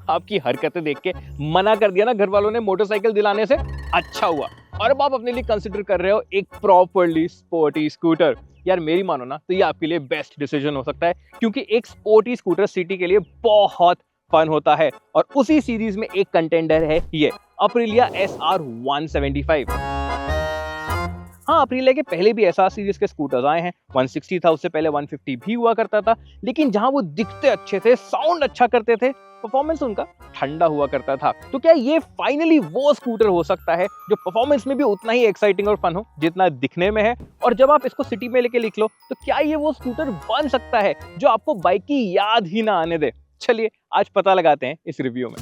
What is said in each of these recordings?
आपकी हरकतें देख के मना कर दिया ना घर वालों ने मोटरसाइकिल दिलाने से, अच्छा हुआ। और अब आप अपने लिए कंसिडर कर रहे हो एक प्रॉपरली स्पोर्टी स्कूटर। यार मेरी मानो ना तो ये आपके लिए बेस्ट डिसीजन हो सकता है, क्योंकि एक स्पोर्टी स्कूटर सिटी के लिए बहुत फन होता है। और उसी सीरीज में एक कंटेंडर है ये अप्रिलिया SR 175। हाँ, अप्रिलिया के पहले भी SR सीरीज के स्कूटर्स आए हैं। 160 था, उससे पहले 150 भी हुआ करता था। लेकिन जहां वो दिखते अच्छे थे, साउंड अच्छा करते थे, परफॉर्मेंस उनका ठंडा हुआ करता था। तो क्या ये फाइनली वो स्कूटर हो सकता है जो परफॉर्मेंस में भी उतना ही एक्साइटिंग और फन हो जितना दिखने में है? और जब आप इसको सिटी में लेके लिख लो तो क्या ये वो स्कूटर बन सकता है जो आपको बाइक की याद ही ना आने दे? चलिए आज पता लगाते हैं इस रिव्यू में।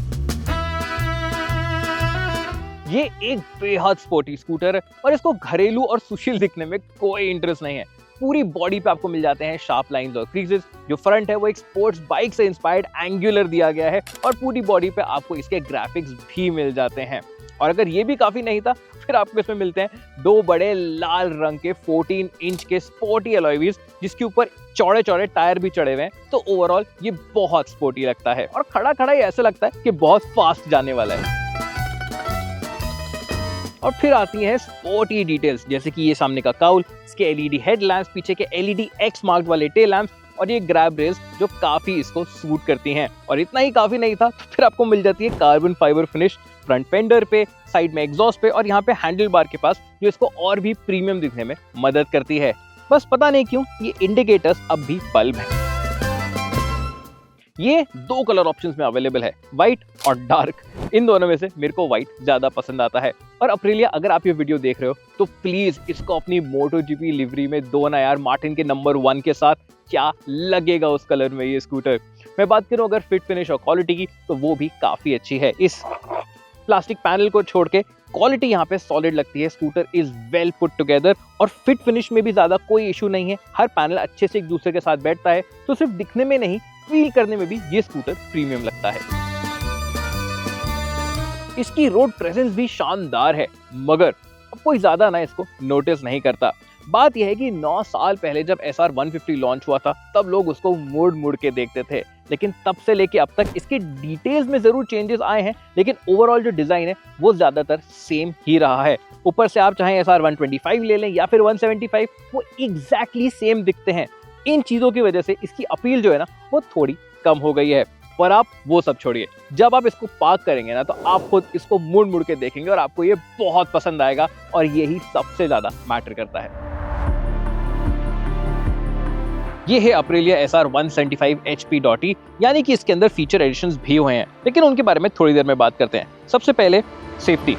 ये एक बेहद स्पोर्टी स्कूटर है और इसको घरेलू और सुशील दिखने में कोई इंटरेस्ट नहीं है। पूरी बॉडी पे आपको मिल जाते हैं शार्प लाइंस और क्रीजेस। जो फ्रंट है वो एक स्पोर्ट्स बाइक से इंस्पायर्ड एंगुलर दिया गया है और पूरी बॉडी पे आपको इसके ग्राफिक्स भी मिल जाते हैं। और अगर ये भी काफी नहीं था, फिर आपको इसमें मिलते हैं दो बड़े लाल रंग के 14 इंच के स्पोर्टी एलॉय व्हील्स, जिसके ऊपर चौड़े चौड़े टायर भी चढ़े हुए हैं। तो ओवरऑल ये बहुत स्पोर्टी लगता है और खड़ा खड़ा ही ऐसा लगता है कि बहुत फास्ट जाने वाला है। और फिर आती हैं स्पोर्टी डिटेल्स, जैसे कि ये सामने का काउल, इसके LED हेडलैम्प्स, पीछे के LED X मार्क वाले टेल लैंप्स और ये ग्रैब रेल्स जो काफी इसको सूट करती हैं। और इतना ही काफी नहीं था, तो फिर आपको मिल जाती है carbon fibre finish front fender पे, साइड में एग्जॉस्ट पे और यहाँ पे हैंडल बार के पास, जो इसको और भी प्रीमियम दिखने में मदद करती है। बस पता नहीं क्यों ये इंडिकेटर्स अब भी बल्ब है। ये दो कलर ऑप्शंस में अवेलेबल है, व्हाइट और डार्क। इन दोनों में से मेरे को व्हाइट ज्यादा पसंद आता है। और अप्रिलिया, अगर आप ये वीडियो देख रहे हो तो प्लीज इसको अपनी MotoGP लिवरी में दो ना यार, मार्टिन के नंबर 1 के साथ। क्या लगेगा उस कलर में ये स्कूटर। मैं बात करूं अगर फिट फिनिश और क्वालिटी की, तो वो भी काफी अच्छी है। इस प्लास्टिक पैनल को छोड़ के क्वालिटी यहाँ पे सॉलिड लगती है। Scooter is well put together और फिट फिनिश में भी ज्यादा कोई इशू नहीं है। हर पैनल अच्छे से एक दूसरे के साथ बैठता है, तो सिर्फ दिखने में नहीं, फील करने में भी ये स्कूटर प्रीमियम लगता है। इसकी रोड प्रेजेंस भी शानदार है, मगर अब कोई ज्यादा ना इसको नोटिस नहीं करता। बात यह है कि 9 साल पहले जब SR 150 लॉन्च हुआ था, तब लोग उसको मुड़ मुड़ के देखते थे। लेकिन तब से लेके अब तक इसके डिटेल्स में जरूर चेंजेस आए हैं, लेकिन ओवरऑल जो डिजाइन है वो ज्यादातर सेम ही रहा है। ऊपर से आप चाहे SR 125 ले लें या फिर 175, वो एग्जैक्टली सेम दिखते हैं। इन चीजों की वजह से इसकी अपील जो है ना, वो थोड़ी कम हो गई है। पर आप वो सब छोड़िए, जब आप इसको पार्क करेंगे ना, तो आप खुद इसको मुड़ मुड़ के देखेंगे और आपको ये बहुत पसंद आएगा। और यही सबसे ज्यादा मैटर करता है। ये है अप्रिलिया SR 175 HP.E, यानी कि इसके अंदर फीचर एडिशंस भी हुए हैं, लेकिन उनके बारे में थोड़ी देर में बात करते हैं। सबसे पहले सेफ्टी,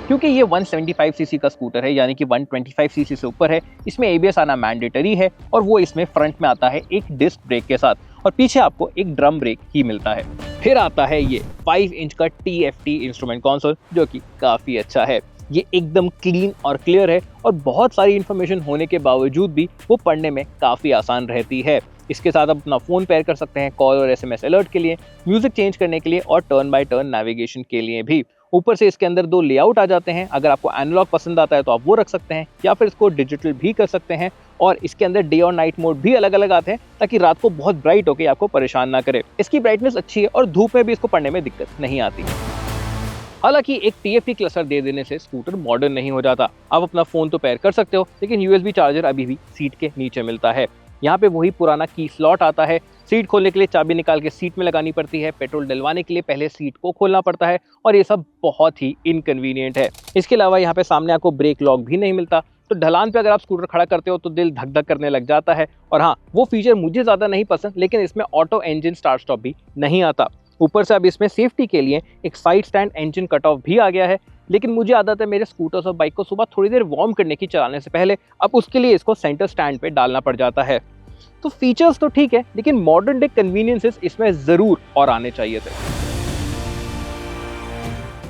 क्योंकि ये 175cc का स्कूटर है, यानी कि 125cc से ऊपर है, इसमें ABS आना मैंडेटरी है और वो इसमें फ्रंट में आता है एक डिस्क ब्रेक के साथ और पीछे आपको एक ड्रम ब्रेक ही मिलता है। फिर आता है ये 5 इंच का TFT इंस्ट्रूमेंट कंसोल, जो कि काफी अच्छा है। ये एकदम क्लीन और क्लियर है और बहुत सारी इंफॉर्मेशन होने के बावजूद भी वो पढ़ने में काफी आसान रहती है। इसके साथ आप अपना फोन पेयर कर सकते हैं कॉल और SMS अलर्ट के लिए, म्यूजिक चेंज करने के लिए और टर्न बाय टर्न नेविगेशन के लिए भी। ऊपर से इसके अंदर 2 लेआउट आ जाते हैं। अगर आपको एनालॉग पसंद आता है तो आप वो रख सकते हैं, या फिर इसको डिजिटल भी कर सकते हैं। और इसके अंदर डे और नाइट मोड भी अलग अलग आते हैं, ताकि रात को बहुत ब्राइट होकर आपको परेशान ना करे। इसकी ब्राइटनेस अच्छी है और धूप में भी इसको पढ़ने में दिक्कत नहीं आती। हालांकि एक TFT क्लस्टर दे देने से स्कूटर मॉडर्न नहीं हो जाता। आप अपना फोन तो पेयर कर सकते हो, लेकिन USB चार्जर अभी भी सीट के नीचे मिलता है। यहाँ पे वही पुराना की स्लॉट आता है। सीट खोलने के लिए चाबी निकाल के सीट में लगानी पड़ती है। पेट्रोल डलवाने के लिए पहले सीट को खोलना पड़ता है और ये सब बहुत ही इनकन्वीनियंट है। इसके अलावा यहाँ पे सामने आपको ब्रेक लॉक भी नहीं मिलता, तो ढलान पे अगर आप स्कूटर खड़ा करते हो तो दिल धक धक करने लग जाता है। और हाँ, वो फीचर मुझे ज्यादा नहीं पसंद, लेकिन इसमें ऑटो इंजन स्टार्ट स्टॉप भी नहीं आता। ऊपर से अब इसमें सेफ्टी के लिए एक side stand engine cut off भी आ गया है। लेकिन मुझे आदत है मेरे स्कूटर्स और बाइक को सुबह थोड़ी देर वार्म करने की चलाने से पहले, अब उसके लिए इसको सेंटर स्टैंड पे डालना पड़ जाता है। तो फीचर्स तो ठीक है, लेकिन मॉडर्न डे कन्वीनियंसेस इसमें जरूर और आने चाहिए थे।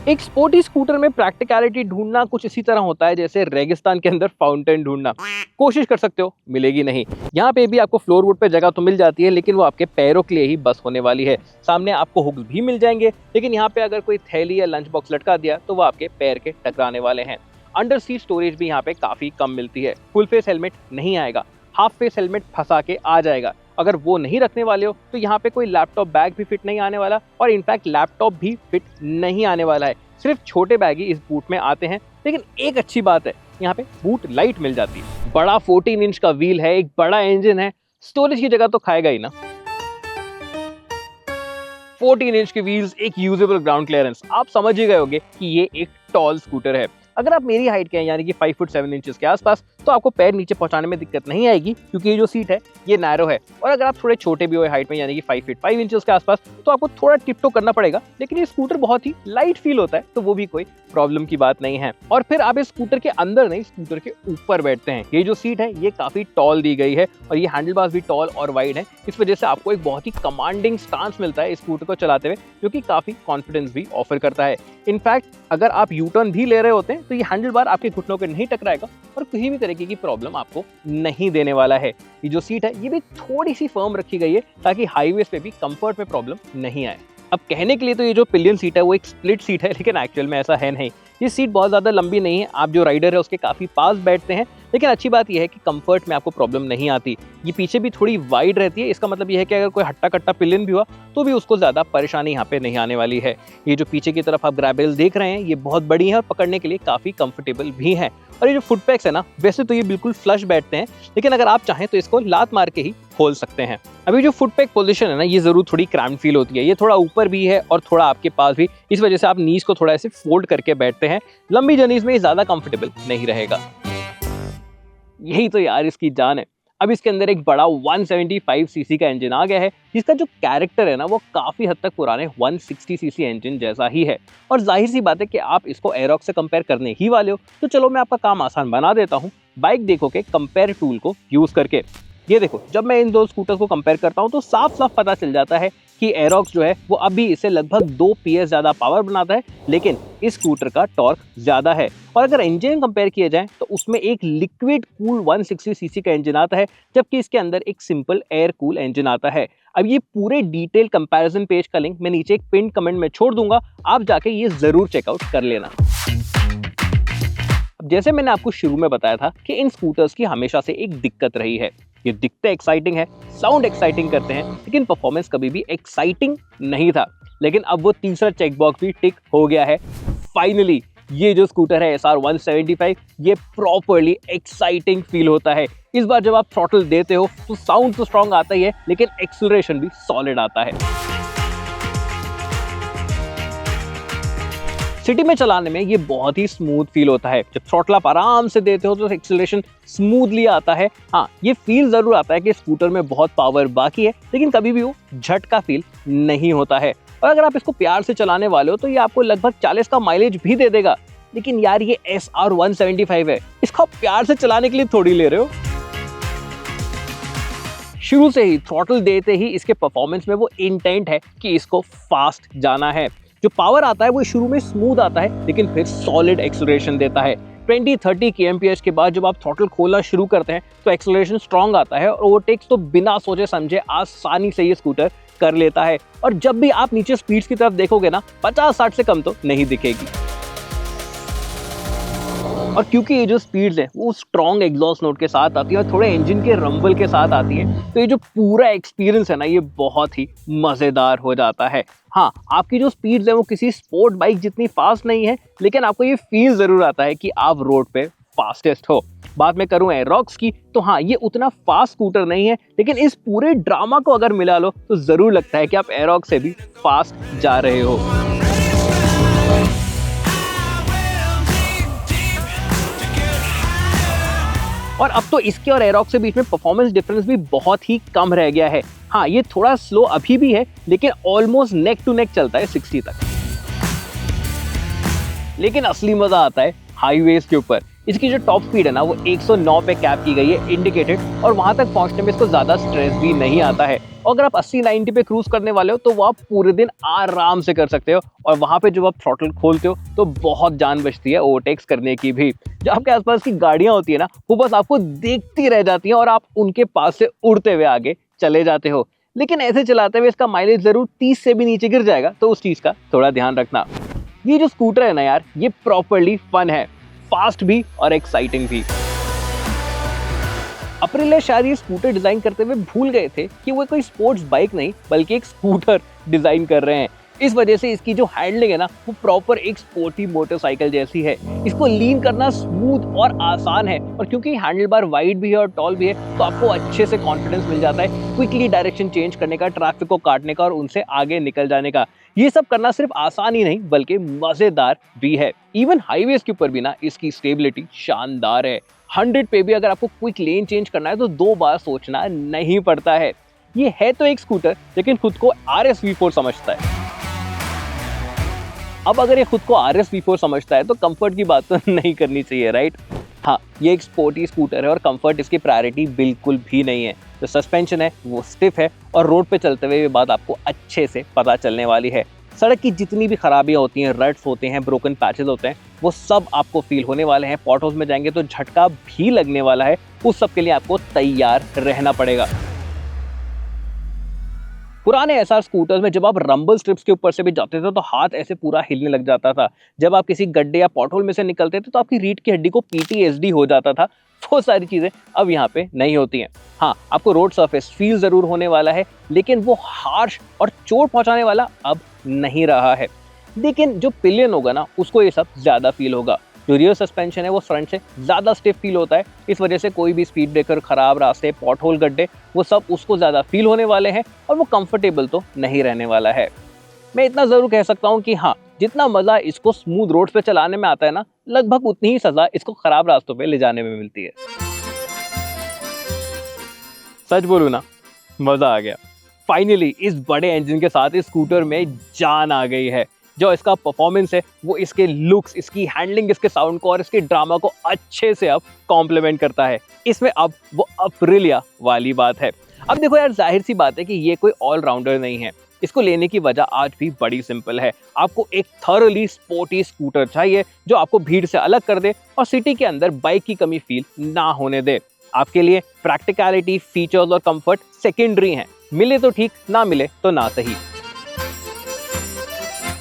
एक स्पोर्टी स्कूटर में प्रैक्टिकलिटी ढूंढना कुछ इसी तरह होता है जैसे रेगिस्तान के अंदर फाउंटेन ढूंढना। कोशिश कर सकते हो, मिलेगी नहीं। यहाँ पे भी आपको फ्लोर वुड पे जगह तो मिल जाती है, लेकिन वो आपके पैरों के लिए ही बस होने वाली है। सामने आपको हुक्स भी मिल जाएंगे, लेकिन यहाँ पे अगर कोई थैली या लंच बॉक्स लटका दिया तो वो आपके पैर के टकराने वाले हैं। अंडर सीट स्टोरेज भी यहाँ पे काफी कम मिलती है। फुल फेस हेलमेट नहीं आएगा, हाफ फेस हेलमेट फंसा के आ जाएगा। अगर वो नहीं रखने वाले हो तो यहाँ पे कोई लैपटॉप बैग भी फिट नहीं आने वाला, और इनफैक्ट लैपटॉप भी फिट नहीं आने वाला है। सिर्फ छोटे बैग ही इस बूट में आते हैं। लेकिन एक अच्छी बात है, यहाँ पे बूट लाइट मिल जाती है। बड़ा 14 इंच का व्हील है, एक बड़ा इंजन है, स्टोरेज की जगह तो खाएगा ही ना। 14 इंच के व्हील्स, एक यूजेबल ग्राउंड क्लियरेंस, आप समझ ही गए होंगे कि ये एक टॉल स्कूटर है। अगर आप मेरी हाइट के हैं यानी कि 5 फुट 7 इंचेस के आसपास, तो आपको पैर नीचे पहुंचाने में दिक्कत नहीं आएगी, क्योंकि ये जो सीट है ये नैरो है। और अगर आप थोड़े छोटे भी हो हाइट में यानी कि 5 फीट 5 इंचेस के आसपास, तो आपको थोड़ा टिपटो करना पड़ेगा। लेकिन ये स्कूटर बहुत ही लाइट फील होता है, तो वो भी कोई प्रॉब्लम की बात नहीं है। और फिर आप इस स्कूटर के अंदर नहीं, स्कूटर के ऊपर बैठते हैं। ये जो सीट है ये काफी टॉल दी गई है, और ये हैंडल बार्स भी टॉल और वाइड है। इस वजह से आपको एक बहुत ही कमांडिंग स्टांस मिलता है इस स्कूटर को चलाते हुए, जो कि काफी कॉन्फिडेंस भी ऑफर करता है। इनफैक्ट अगर आप यू टर्न भी ले रहे होते हैं तो ये हैंडल बार आपके घुटनों को नहीं टकराएगा और किसी भी तरीके की प्रॉब्लम आपको नहीं देने वाला है। ये जो सीट है ये भी थोड़ी सी फर्म रखी गई है, ताकि हाईवेज पे भी कंफर्ट में प्रॉब्लम नहीं आए। अब कहने के लिए तो ये जो पिलियन सीट है वो एक स्प्लिट सीट है, लेकिन एक्चुअल में ऐसा है नहीं। ये सीट बहुत ज़्यादा लंबी नहीं है, आप जो राइडर है उसके काफ़ी पास बैठते हैं। लेकिन अच्छी बात यह है कि कंफर्ट में आपको प्रॉब्लम नहीं आती। ये पीछे भी थोड़ी वाइड रहती है, इसका मतलब यह है कि अगर कोई हट्टा कट्टा पिलियन भी हुआ तो भी उसको ज़्यादा परेशानी यहाँ पे नहीं आने वाली है। ये जो पीछे की तरफ आप ग्रैब रेल्स देख रहे हैं ये बहुत बड़ी है और पकड़ने के लिए काफ़ी कंफर्टेबल भी है। और ये जो फुट पैक्स है ना, वैसे तो ये बिल्कुल फ्लश बैठते हैं, लेकिन अगर आप चाहें तो इसको लात मार के ही खोल सकते हैं। अभी जो फुट पैक पोजीशन है ना, ये जरूर थोड़ी क्रैम्प फील होती है। ये थोड़ा ऊपर भी है और थोड़ा आपके पास भी, इस वजह से आप नीज को थोड़ा ऐसे फोल्ड करके बैठते हैं। लंबी जर्नीज में ये ज्यादा कंफर्टेबल नहीं रहेगा। यही तो यार इसकी जान है। अब इसके अंदर एक बड़ा 175 सीसी का इंजन आ गया है, जिसका जो कैरेक्टर है ना वो काफी हद तक पुराने 160 सीसी इंजन जैसा ही है। और जाहिर सी बात है कि आप इसको एरोक्स से कंपेयर करने ही वाले हो, तो चलो मैं आपका काम आसान बना देता हूँ बाइक देखो के कंपेयर टूल को यूज करके। ये देखो, जब मैं इन दो स्कूटर्स को कंपेयर करता हूँ तो साफ साफ पता चल जाता है कि एरोक्स जो है वो अभी इसे लगभग 2 PS ज्यादा पावर बनाता है, लेकिन इस स्कूटर का टॉर्क ज्यादा है। और अगर इंजन कंपेयर किया जाए तो उसमें एक लिक्विड कूल 160 सीसी का इंजन आता है, जबकि इसके अंदर एक सिंपल एयर कूल इंजन आता है। अब ये पूरे डिटेल कंपैरिजन पेज का लिंक मैं नीचे एक पिन कमेंट में छोड़ दूंगा, आप जाके ये जरूर चेकआउट कर लेना। जैसे मैंने आपको शुरू में बताया था कि इन स्कूटर्स की हमेशा से एक दिक्कत रही है, ये दिखते एक्साइटिंग है, साउंड एक्साइटिंग करते हैं, लेकिन परफॉर्मेंस कभी भी एक्साइटिंग नहीं था। लेकिन अब वो तीसरा चेक बॉक्स भी टिक हो गया है। फाइनली ये जो स्कूटर है SR 175, ये प्रॉपर्ली एक्साइटिंग फील होता है। इस बार जब आप थ्रॉटल देते हो तो साउंड तो स्ट्रॉन्ग आता ही है, लेकिन एक्सीलरेशन भी सॉलिड आता है। सिटी में चलाने में ये बहुत ही स्मूथ फील होता है। जब थ्रॉटल आप आराम से देते हो तो एक्सीलरेशन स्मूथली आता है। हाँ, ये फील जरूर आता है कि स्कूटर में बहुत पावर बाकी है, लेकिन कभी भी वो झटका फील नहीं होता है। और अगर आप इसको प्यार से चलाने वाले हो तो ये आपको लगभग 40 का माइलेज भी दे देगा। लेकिन यार ये SR 175 है, इसको आप प्यार से चलाने के लिए थोड़ी ले रहे हो। शुरू से ही थ्रॉटल देते ही इसके परफॉर्मेंस में वो इंटेंट है कि इसको फास्ट जाना है। जो पावर आता है वो शुरू में स्मूथ आता है, लेकिन फिर सॉलिड एक्सीलरेशन देता है। 20-30 kmph के बाद जब आप थ्रॉटल खोलना शुरू करते हैं तो एक्सीलरेशन स्ट्रॉन्ग आता है और ओवरटेक्स तो बिना सोचे समझे आसानी से ये स्कूटर कर लेता है। और जब भी आप नीचे स्पीड्स की तरफ देखोगे ना, 50-60 से कम तो नहीं दिखेगी। और क्योंकि ये जो स्पीड्स है वो स्ट्रॉन्ग एग्जॉस्ट नोट के साथ आती है और थोड़े इंजन के रंबल के साथ आती है, तो ये जो पूरा एक्सपीरियंस है ना ये बहुत ही मज़ेदार हो जाता है। हाँ, आपकी जो स्पीड्स है वो किसी स्पोर्ट बाइक जितनी फास्ट नहीं है, लेकिन आपको ये फील ज़रूर आता है कि आप रोड पे फास्टेस्ट हो। बात मैं करूँ एरोक्स की, तो हाँ ये उतना फास्ट स्कूटर नहीं है, लेकिन इस पूरे ड्रामा को अगर मिला लो तो ज़रूर लगता है कि आप एरोक्स से भी फास्ट जा रहे हो। और अब तो इसके और एरोक्स के बीच में परफॉर्मेंस डिफरेंस भी बहुत ही कम रह गया है। हाँ, ये थोड़ा स्लो अभी भी है, लेकिन ऑलमोस्ट नेक टू नेक चलता है 60 तक। लेकिन असली मजा आता है हाईवेज के ऊपर। इसकी जो टॉप स्पीड है ना वो 109 पे कैप की गई है इंडिकेटेड, और वहां तक पहुंचने में इसको ज्यादा स्ट्रेस भी नहीं आता है। और अगर आप 80-90 पे क्रूज करने वाले हो तो वो आप पूरे दिन आराम से कर सकते हो। और वहां पे जब आप थ्रॉटल खोलते हो तो बहुत जान बचती है ओवरटेक्स करने की भी। जो आपके आसपास की गाड़ियां होती है ना, वो बस आपको देखती रह जाती हैं और आप उनके पास से उड़ते हुए आगे चले जाते हो। लेकिन ऐसे चलाते हुए इसका माइलेज जरूर 30 से भी नीचे गिर जाएगा, तो उस चीज का थोड़ा ध्यान रखना। ये जो स्कूटर है ना यार, ये प्रॉपर्ली फन है, फास्ट भी और एक्साइटिंग भी। अप्रिलिया शायद ये स्कूटर डिजाइन करते हुए भूल गए थे कि वो कोई स्पोर्ट्स बाइक नहीं बल्कि एक स्कूटर डिजाइन कर रहे हैं। इस वजह से इसकी जो हैंडलिंग है ना वो प्रॉपर एक स्पोर्टी मोटरसाइकिल जैसी है। इसको लीन करना स्मूथ और आसान है, और क्योंकि हैंडल बार वाइड भी है और टॉल भी है तो आपको अच्छे से कॉन्फिडेंस मिल जाता है क्विकली डायरेक्शन चेंज करने का, ट्रैफिक को काटने का और उनसे आगे निकल जाने का। ये सब करना सिर्फ आसान ही नहीं बल्कि मजेदार भी है। इवन हाईवेज के ऊपर भी ना इसकी स्टेबिलिटी शानदार है। 100 पे भी अगर आपको क्विक लेन चेंज करना है तो 2 बार सोचना नहीं पड़ता है। ये है तो एक स्कूटर लेकिन खुद को RS V4 समझता है। अब अगर ये खुद को RS V4 समझता है तो कंफर्ट की बात तो नहीं करनी चाहिए, राइट? हाँ, ये एक स्पोर्टी स्कूटर है और कंफर्ट इसकी प्रायोरिटी बिल्कुल भी नहीं है। जो सस्पेंशन है वो स्टिफ है और रोड पे चलते हुए ये बात आपको अच्छे से पता चलने वाली है। सड़क की जितनी भी खराबियां होती हैं, रट्स होते हैं, ब्रोकन पैचेस होते हैं, वो सब आपको फील होने वाले हैं। पॉटहोल्स में जाएंगे तो झटका भी लगने वाला है। उस सब के लिए आपको तैयार रहना पड़ेगा। पुराने SR स्कूटर्स में जब आप रंबल स्ट्रिप्स के ऊपर से भी जाते थे तो हाथ ऐसे पूरा हिलने लग जाता था। जब आप किसी गड्ढे या पॉटहोल में से निकलते थे तो आपकी रीढ़ की हड्डी को PTSD हो जाता था। वो सारी चीजें अब यहाँ पे नहीं होती हैं। हाँ, आपको रोड सरफेस फील जरूर होने वाला है लेकिन वो हार्श और चोट पहुंचाने वाला अब नहीं रहा है। लेकिन जो पिलियन होगा ना उसको ये सब ज्यादा फील होगा। जो रियर सस्पेंशन है वो फ्रंट से ज्यादा स्टिफ फील होता है। इस वजह से कोई भी स्पीड ब्रेकर, खराब रास्ते, पॉटहोल, गड्ढे, वो सब उसको ज्यादा फील होने वाले हैं और वो कंफर्टेबल तो नहीं रहने वाला है। मैं इतना जरूर कह सकता हूँ कि हाँ, जितना मजा इसको स्मूथ रोड पे चलाने में आता है ना, लगभग उतनी ही सजा इसको खराब रास्तों पे ले जाने में मिलती है। सच बोलूं ना, मजा आ गया। फाइनली इस बड़े इंजन के साथ इस स्कूटर में जान आ गई है। जो इसका परफॉर्मेंस है वो इसके लुक्स, इसकी हैंडलिंग, इसके साउंड को और इसके ड्रामा को अच्छे से अब कॉम्प्लीमेंट करता है। इसमें अब वो अप्रिलिया वाली बात है। अब देखो यार, जाहिर सी बात है कि ये कोई ऑलराउंडर नहीं है। इसको लेने की वजह आज भी बड़ी सिंपल है। आपको एक थॉरली स्पोर्टी स्कूटर चाहिए जो आपको भीड़ से अलग कर दे और सिटी के अंदर बाइक की कमी फील ना होने दे। आपके लिए प्रैक्टिकलिटी, फीचर्स और कंफर्ट सेकेंडरी हैं। मिले तो ठीक, ना मिले तो ना सही।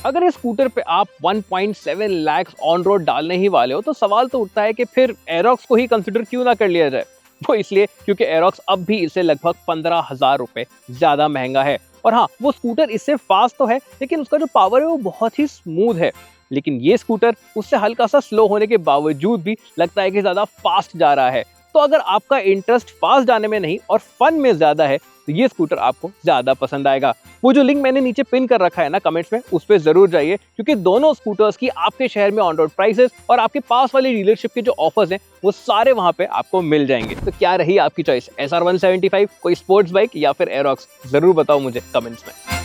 अगर इस स्कूटर पे आप 1.7 लाख ऑन रोड डालने ही वाले हो तो सवाल तो उठता है कि फिर एरोक्स को ही कंसिडर क्यों ना कर लिया जाए। वो इसलिए क्योंकि एरोक्स अब भी इससे लगभग 15,000 रुपए ज्यादा महंगा है। और हाँ, वो स्कूटर इससे फास्ट तो है लेकिन उसका जो पावर है वो बहुत ही स्मूथ है। लेकिन ये स्कूटर उससे हल्का सा स्लो होने के बावजूद भी लगता है कि ज्यादा फास्ट जा रहा है। तो अगर आपका इंटरेस्ट फास्ट जाने में नहीं और फन में ज्यादा है तो ये स्कूटर आपको ज्यादा पसंद आएगा। वो जो लिंक मैंने नीचे पिन कर रखा है ना कमेंट्स में, उस पर जरूर जाइए क्योंकि दोनों स्कूटर्स की आपके शहर में ऑन रोड प्राइसेस और आपके पास वाली डीलरशिप के जो ऑफर्स हैं वो सारे वहां पे आपको मिल जाएंगे। तो क्या रही आपकी चॉइस, SR 175, कोई स्पोर्ट्स बाइक या फिर एरोक्स? जरूर बताओ मुझे कमेंट्स में।